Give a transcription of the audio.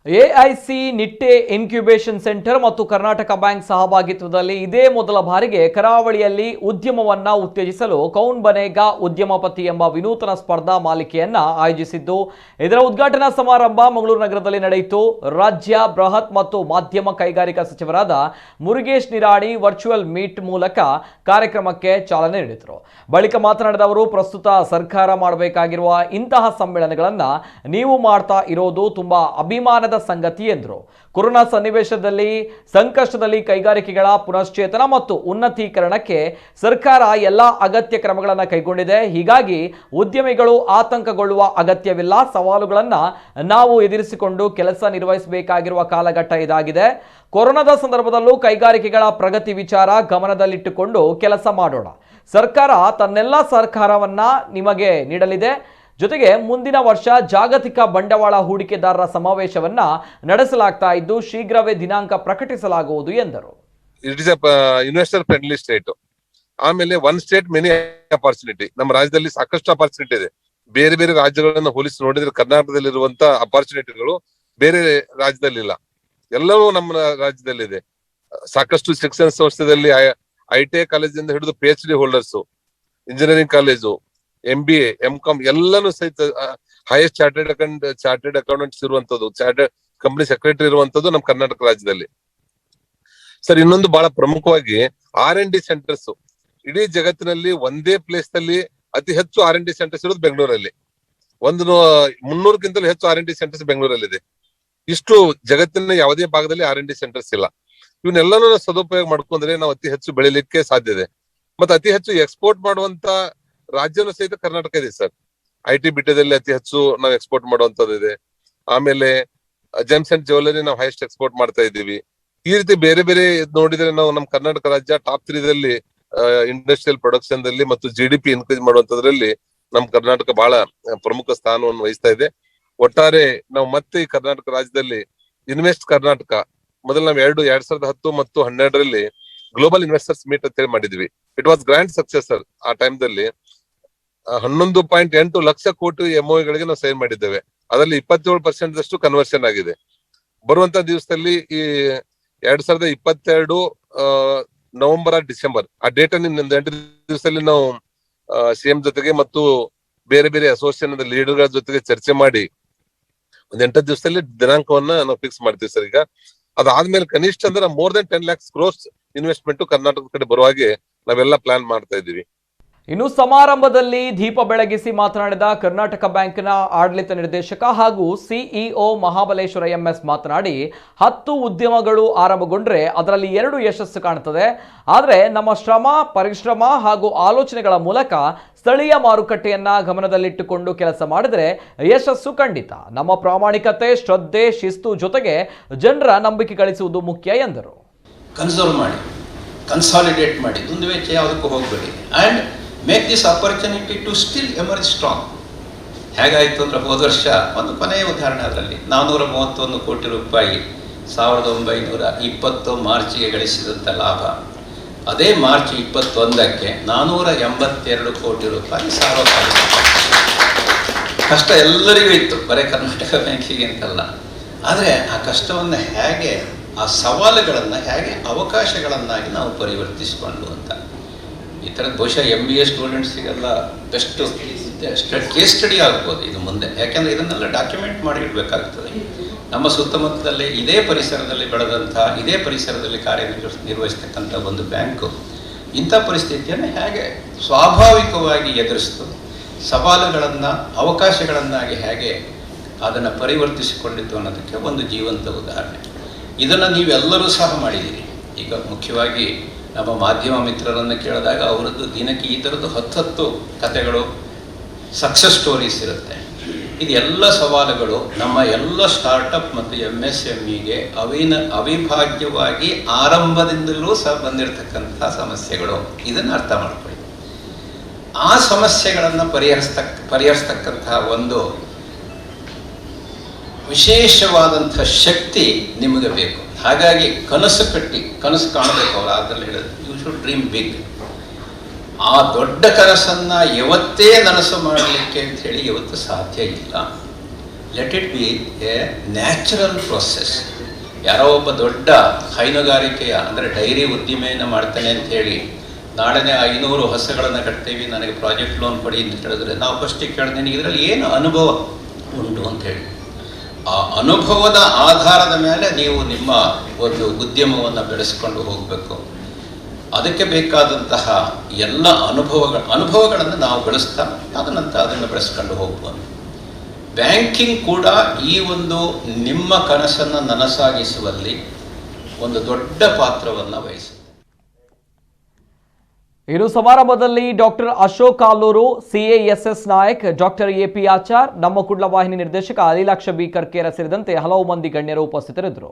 AIC Nitte incubation centre ಮತ್ತು Karnataka bank ಸಹಭಾಗಿತ್ವದಲ್ಲಿ ಇದೇ ಮೊದಲ ಬಾರಿಗೆ ಕರಾವಳಿಯಲ್ಲಿ ಉದ್ಯಮವನ್ನ ಉತ್ತೇಜಿಸಲು ಕೌನ್ ಬನೇಗಾ ಉದ್ಯಮಪತಿ ಎಂಬ ವಿನೂತನ ಸ್ಪರ್ಧಾ ಮಾಲಿಕೆಯನ್ನ ಆಯೋಜಿಸಿದ್ದು, ಇದರ ಉದ್ಘಾಟನಾ ಸಮಾರಂಭ ಮಂಗಳೂರು ನಗರದಲ್ಲಿ ನಡೆಯಿತು. ರಾಜ್ಯ ಬೃಹತ್ ಮತ್ತು ಮಾಧ್ಯಮ ಕೈಗಾರಿಕಾ ಸಚಿವರಾದ ಮುರುಗೇಶ್ ನಿರಾಣಿ ವರ್ಚುವಲ್ ಮೀಟ್ ಮೂಲಕ ಕಾರ್ಯಕ್ರಮಕ್ಕೆ ಚಾಲನೆ ನೀಡಿದರು. ಬಳಿಕ ಮಾತನಾಡಿದ ಅವರು, ಪ್ರಸ್ತುತ ಸರ್ಕಾರ ಮಾಡಬೇಕಾಗಿರುವ ಇಂತಹ ಸಮ್ಮೇಳನಗಳನ್ನ ನೀವು ಮಾಡ್ತಾ ಇರೋದು ತುಂಬಾ ಅಭಿಮಾನದ ಸಂಗತಿ ಎಂದರು. ಕೊರೋನಾ ಸನ್ನಿವೇಶದಲ್ಲಿ ಸಂಕಷ್ಟದಲ್ಲಿ ಕೈಗಾರಿಕೆಗಳ ಪುನಶ್ಚೇತನ ಮತ್ತು ಉನ್ನತೀಕರಣಕ್ಕೆ ಸರ್ಕಾರ ಎಲ್ಲಾ ಅಗತ್ಯ ಕ್ರಮಗಳನ್ನು ಕೈಗೊಂಡಿದೆ. ಹೀಗಾಗಿ ಉದ್ಯಮಿಗಳು ಆತಂಕಗೊಳ್ಳುವ ಅಗತ್ಯವಿಲ್ಲ. ಸವಾಲುಗಳನ್ನು ನಾವು ಎದುರಿಸಿಕೊಂಡು ಕೆಲಸ ನಿರ್ವಹಿಸಬೇಕಾಗಿರುವ ಕಾಲಘಟ್ಟ ಇದಾಗಿದೆ. ಕೊರೋನಾದ ಸಂದರ್ಭದಲ್ಲೂ ಕೈಗಾರಿಕೆಗಳ ಪ್ರಗತಿ ವಿಚಾರ ಗಮನದಲ್ಲಿಟ್ಟುಕೊಂಡು ಕೆಲಸ ಮಾಡೋಣ. ಸರ್ಕಾರ ತನ್ನೆಲ್ಲ ಸಹಕಾರವನ್ನ ನಿಮಗೆ ನೀಡಲಿದೆ. ಜೊತೆಗೆ ಮುಂದಿನ ವರ್ಷ ಜಾಗತಿಕ ಬಂಡವಾಳ ಹೂಡಿಕೆದಾರರ ಸಮಾವೇಶವನ್ನ ನಡೆಸಲಾಗ್ತಾ ಇದ್ದು, ಶೀಘ್ರವೇ ದಿನಾಂಕ ಪ್ರಕಟಿಸಲಾಗುವುದು ಎಂದರು. It is investor friendly state. ಆಮೇಲೆ ಒನ್ ಸ್ಟೇಟ್ ಮೆನಿ ಅಪಾರ್ಚುನಿಟಿ. ನಮ್ಮ ರಾಜ್ಯದಲ್ಲಿ ಸಾಕಷ್ಟು ಅಪಾರ್ಚುನಿಟಿ ಇದೆ. ಬೇರೆ ಬೇರೆ ರಾಜ್ಯಗಳನ್ನ ಹೋಲಿಸಿ ನೋಡಿದ್ರೆ ಕರ್ನಾಟಕದಲ್ಲಿರುವಂತ ಅಪಾರ್ಚುನಿಟಿಗಳು ಬೇರೆ ರಾಜ್ಯದಲ್ಲಿಲ್ಲ. ಎಲ್ಲವೂ ನಮ್ಮ ರಾಜ್ಯದಲ್ಲಿದೆ. ಸಾಕಷ್ಟು ಶಿಕ್ಷಣ ಸಂಸ್ಥೆಯಲ್ಲಿ ITI ಕಾಲೇಜಿಂದ ಹಿಡಿದು PhD holders, engineering college, MBA, MCom ಎಲ್ಲಾನು ಸಹಿತ ಹೈಯೆಸ್ಟ್ ಚಾರ್ಟೆಡ್ ಅಕೌಂಟೆಂಟ್ಸ್ ಇರುವಂತದ್ದು, ಚಾರ್ಟೆಡ್ ಕಂಪನಿ ಸೆಕ್ರೆಟರಿ ಇರುವಂತದ್ದು ನಮ್ಮ ಕರ್ನಾಟಕ ರಾಜ್ಯದಲ್ಲಿ. ಸರ್, ಇನ್ನೊಂದು ಬಹಳ ಪ್ರಮುಖವಾಗಿ R&D ಸೆಂಟರ್ಸ್. ಇಡೀ ಜಗತ್ತಿನಲ್ಲಿ ಒಂದೇ ಪ್ಲೇಸ್ ನಲ್ಲಿ ಅತಿ ಹೆಚ್ಚು R&D ಸೆಂಟರ್ಸ್ ಇರೋದು ಬೆಂಗಳೂರಲ್ಲಿ. 300ಕ್ಕಿಂತಲೂ ಹೆಚ್ಚು R&D ಸೆಂಟರ್ಸ್ ಬೆಂಗಳೂರಲ್ಲಿದೆ. ಇಷ್ಟು ಜಗತ್ತಿನ ಯಾವುದೇ ಭಾಗದಲ್ಲಿ R&D ಸೆಂಟರ್ಸ್ ಇಲ್ಲ. ಇವನ್ನೆಲ್ಲಾನು ಸದುಪಯೋಗ ಮಾಡ್ಕೊಂಡ್ರೆ ನಾವು ಅತಿ ಹೆಚ್ಚು ಬೆಳಿಲಿಕ್ಕೆ ಸಾಧ್ಯ ಇದೆ. ಮತ್ತೆ ಅತಿ ಹೆಚ್ಚು ಎಕ್ಸ್ಪೋರ್ಟ್ ಮಾಡುವಂತ ರಾಜ್ಯನೂ ಸಹಿತ ಕರ್ನಾಟಕ ಇದೆ ಸರ್. IT ಬಿಟ್ಟದಲ್ಲಿ ಅತಿ ಹೆಚ್ಚು ನಾವು ಎಕ್ಸ್ಪೋರ್ಟ್ ಮಾಡುವಂತದ್ದು ಇದೆ. ಆಮೇಲೆ ಜೆಮ್ಸ್ ಅಂಡ್ ಜ್ಯುವೆಲರಿ ನಾವು ಹೈಯೆಸ್ಟ್ ಎಕ್ಸ್ಪೋರ್ಟ್ ಮಾಡ್ತಾ ಇದ್ದೀವಿ. ಈ ರೀತಿ ಬೇರೆ ಬೇರೆ ನೋಡಿದ್ರೆ ನಾವು ನಮ್ಮ ಕರ್ನಾಟಕ ರಾಜ್ಯ ಟಾಪ್ 3ದಲ್ಲಿ ಇಂಡಸ್ಟ್ರಿಯಲ್ ಪ್ರೊಡಕ್ಷನ್ ದಲ್ಲಿ ಮತ್ತು GDP ಇನ್ಕ್ರೀಸ್ ಮಾಡುವಂತದ್ರಲ್ಲಿ ನಮ್ ಕರ್ನಾಟಕ ಬಹಳ ಪ್ರಮುಖ ಸ್ಥಾನವನ್ನು ವಹಿಸ್ತಾ ಇದೆ. ಒಟ್ಟಾರೆ ನಾವು ಮತ್ತೆ ಈ ಕರ್ನಾಟಕ ರಾಜ್ಯದಲ್ಲಿ ಇನ್ವೆಸ್ಟ್ ಕರ್ನಾಟಕ ಮೊದಲು ನಾವು 2010 ಮತ್ತು 2012ರಲ್ಲಿ ಗ್ಲೋಬಲ್ ಇನ್ವೆಸ್ಟರ್ಸ್ ಮೀಟ್ ಅಂತ ಹೇಳಿ ಮಾಡಿದ್ವಿ. It was grand success sir. ಆ ಟೈಮ್ದಲ್ಲಿ 11.8 ಲಕ್ಷ ಕೋಟಿ MOUಗಳಿಗೆ ನಾವು ಸೈನ್ ಮಾಡಿದ್ದೇವೆ. ಅದರಲ್ಲಿ 27% ಕನ್ವರ್ಷನ್ ಆಗಿದೆ. ಬರುವಂತ ದಿವಸದಲ್ಲಿ ಈ 2022 ನವೆಂಬರ್ ಡಿಸೆಂಬರ್ ಆ ಡೇಟ್ ಅನ್ನು 8 ದಿವಸದಲ್ಲಿ ನಾವು CM ಜೊತೆಗೆ ಮತ್ತು ಬೇರೆ ಬೇರೆ ಅಸೋಸಿಯೇಷನ್ ಲೀಡರ್ಗಳ ಜೊತೆಗೆ ಚರ್ಚೆ ಮಾಡಿ ಒಂದ್ 8 ದಿವಸದಲ್ಲಿ ದಿನಾಂಕವನ್ನ ನಾವು ಫಿಕ್ಸ್ ಮಾಡ್ತೀವಿ ಸರ್. ಈಗ ಅದಾದ್ಮೇಲೆ ಕನಿಷ್ಠ ಅಂದ್ರೆ more than 10 lakhs crores investment ಕರ್ನಾಟಕದ ಕಡೆ ಬರುವ ಹಾಗೆ ನಾವೆಲ್ಲ ಪ್ಲಾನ್ ಮಾಡ್ತಾ ಇದ್ದೀವಿ. ಇನ್ನು ಸಮಾರಂಭದಲ್ಲಿ ದೀಪ ಬೆಳಗಿಸಿ ಮಾತನಾಡಿದ ಕರ್ನಾಟಕ ಬ್ಯಾಂಕ್ನ ಆಡಳಿತ ನಿರ್ದೇಶಕ ಹಾಗೂ CEO ಮಹಾಬಲೇಶ್ವರ MS ಮಾತನಾಡಿ, 10 ಉದ್ಯಮಗಳು ಆರಂಭಗೊಂಡ್ರೆ ಅದರಲ್ಲಿ 2 ಯಶಸ್ಸು ಕಾಣುತ್ತದೆ. ಆದರೆ ನಮ್ಮ ಶ್ರಮ, ಪರಿಶ್ರಮ ಹಾಗೂ ಆಲೋಚನೆಗಳ ಮೂಲಕ ಸ್ಥಳೀಯ ಮಾರುಕಟ್ಟೆಯನ್ನ ಗಮನದಲ್ಲಿಟ್ಟುಕೊಂಡು ಕೆಲಸ ಮಾಡಿದರೆ ಯಶಸ್ಸು ಖಂಡಿತ. ನಮ್ಮ ಪ್ರಾಮಾಣಿಕತೆ, ಶ್ರದ್ಧೆ, ಶಿಸ್ತು ಜೊತೆಗೆ ಜನರ ನಂಬಿಕೆ ಗಳಿಸುವುದು ಮುಖ್ಯ ಎಂದರು. ಕನ್ಸರ್ವ್ ಮಾಡಿ, ಕನ್ಸಾಲಿಡೇಟ್ ಮಾಡಿ, ದುಂದುವೆಚ್ಚ ಯಾವುದಕ್ಕೂ ಹೋಗಬೇಡಿ. And make this opportunity to still emerge strong. ಹೇಗಾಯಿತು ಅಂದರೆ, ಹೋದ ವರ್ಷ ಒಂದು ಕೊನೆಯ ಉದಾಹರಣೆ, ಅದರಲ್ಲಿ 431 ಕೋಟಿ ರೂಪಾಯಿ 1920 ಮಾರ್ಚಿಗೆ ಗಳಿಸಿದಂಥ ಲಾಭ, ಅದೇ ಮಾರ್ಚ್ 21ಕ್ಕೆ 482 ಕೋಟಿ ರೂಪಾಯಿ ಸಾರ್ವಕಾಲಿಕ. ಕಷ್ಟ ಎಲ್ಲರಿಗೂ ಇತ್ತು, ಬರೀ ಕರ್ನಾಟಕ ಬ್ಯಾಂಕಿಗೆ ಅಂತಲ್ಲ. ಆದರೆ ಆ ಕಷ್ಟವನ್ನು ಹೇಗೆ, ಆ ಸವಾಲುಗಳನ್ನು ಹೇಗೆ ಅವಕಾಶಗಳನ್ನಾಗಿ ನಾವು ಪರಿವರ್ತಿಸಿಕೊಂಡು ಅಂತ, ಈ ಥರದ್ದು ಬಹುಶಃ MBA ಸ್ಟೂಡೆಂಟ್ಸಿಗೆಲ್ಲ ಬೆಸ್ಟ್ ಕೇಸ್ ಸ್ಟಡಿ ಆಗ್ಬೋದು ಇದು ಮುಂದೆ. ಯಾಕೆಂದರೆ ಇದನ್ನೆಲ್ಲ ಡಾಕ್ಯುಮೆಂಟ್ ಮಾಡಿ ಇಡಬೇಕಾಗ್ತದೆ. ನಮ್ಮ ಸುತ್ತಮುತ್ತಲೇ ಇದೇ ಪರಿಸರದಲ್ಲಿ ಬೆಳೆದಂಥ, ಇದೇ ಪರಿಸರದಲ್ಲಿ ಕಾರ್ಯನಿರ್ವಹಿಸ್ತಕ್ಕಂಥ ಒಂದು ಬ್ಯಾಂಕು ಇಂಥ ಪರಿಸ್ಥಿತಿಯನ್ನು ಹೇಗೆ ಸ್ವಾಭಾವಿಕವಾಗಿ ಎದುರಿಸ್ತು, ಸವಾಲುಗಳನ್ನು ಅವಕಾಶಗಳನ್ನಾಗಿ ಹೇಗೆ ಅದನ್ನು ಪರಿವರ್ತಿಸಿಕೊಂಡಿತ್ತು ಅನ್ನೋದಕ್ಕೆ ಒಂದು ಜೀವಂತ ಉದಾಹರಣೆ. ಇದನ್ನು ನೀವೆಲ್ಲರೂ ಸಹ ಮಾಡಿದ್ದೀರಿ. ಈಗ ಮುಖ್ಯವಾಗಿ ನಮ್ಮ ಮಾಧ್ಯಮ ಮಿತ್ರರನ್ನು ಕೇಳಿದಾಗ ಅವರದ್ದು ದಿನಕ್ಕೆ ಈ ಥರದ್ದು 10 ಕಥೆಗಳು, ಸಕ್ಸಸ್ ಸ್ಟೋರೀಸ್ ಇರುತ್ತೆ. ಇದೆಲ್ಲ ಸವಾಲುಗಳು ನಮ್ಮ ಎಲ್ಲ ಸ್ಟಾರ್ಟಪ್ ಮತ್ತು MSMEಗೆ ಅವಿಭಾಜ್ಯವಾಗಿ ಆರಂಭದಿಂದಲೂ ಸಹ ಬಂದಿರತಕ್ಕಂಥ ಸಮಸ್ಯೆಗಳು. ಇದನ್ನು ಅರ್ಥ ಮಾಡ್ಕೊಳ್ಳಿ. ಆ ಸಮಸ್ಯೆಗಳನ್ನು ಪರಿಹರಿಸ್ತಕ್ಕಂತಹ ಒಂದು ವಿಶೇಷವಾದಂಥ ಶಕ್ತಿ ನಿಮಗೆ ಬೇಕು. ಹಾಗಾಗಿ ಕನಸು ಕಾಣಬೇಕು. ಅವರು ಅದರಲ್ಲಿ ಹೇಳಿದ್ರು, ಯು ಶುಡ್ ಡ್ರೀಮ್ ಬಿಗ್. ಆ ದೊಡ್ಡ ಕನಸನ್ನು ಯಾವತ್ತೇ ನನಸು ಮಾಡಲಿಕ್ಕೆ ಅಂತ ಹೇಳಿ ಇವತ್ತು ಸಾಧ್ಯ ಇಲ್ಲ. Let it be A natural process. ಯಾರೋ ಒಬ್ಬ ದೊಡ್ಡ ಹೈನುಗಾರಿಕೆಯ ಅಂದರೆ ಡೈರಿ ಉದ್ದಿಮೆಯನ್ನು ಮಾಡ್ತಾನೆ ಅಂತ ಹೇಳಿ ನಾಳೆನೇ 500 ಹಸುಗಳನ್ನು ಕಟ್ತೀವಿ, ನನಗೆ ಪ್ರಾಜೆಕ್ಟ್ ಲೋನ್ ಕೊಡಿ ಅಂತ ಹೇಳಿದ್ರೆ ನಾವು ಫಸ್ಟಿಗೆ ಕೇಳ್ತೀನಿ ಇದರಲ್ಲಿ ಏನು ಅನುಭವ ಉಂಟು ಅಂತ ಹೇಳಿ. ಆ ಅನುಭವದ ಆಧಾರದ ಮೇಲೆ ನೀವು ನಿಮ್ಮ ಒಂದು ಉದ್ಯಮವನ್ನು ಬೆಳೆಸ್ಕೊಂಡು ಹೋಗಬೇಕು. ಅದಕ್ಕೆ ಬೇಕಾದಂತಹ ಎಲ್ಲ ಅನುಭವಗಳನ್ನು ನಾವು ಬೆಳೆಸ್ತಾ ಅದನ್ನು ಬೆಳೆಸ್ಕೊಂಡು ಹೋಗ್ಬೋದು. ಬ್ಯಾಂಕಿಂಗ್ ಕೂಡ ಈ ಒಂದು ನಿಮ್ಮ ಕನಸನ್ನು ನನಸಾಗಿಸುವಲ್ಲಿ ಒಂದು ದೊಡ್ಡ ಪಾತ್ರವನ್ನು ವಹಿಸುತ್ತೆ. ಇನ್ನು ಸಮಾರಂಭದಲ್ಲಿ doctor Ashok Aluru, CASS Nayak, doctor AP Achar, ನಮ್ಮ ಕುಡ್ಲ ವಾಹಿನಿ ನಿರ್ದೇಶಕ ಅಲಿಲಾಕ್ಷ ಬಿ ಕರ್ಕೇರ ಸೇರಿದಂತೆ ಹಲವು ಮಂದಿ ಗಣ್ಯರು ಉಪಸ್ಥಿತರಿದ್ದರು.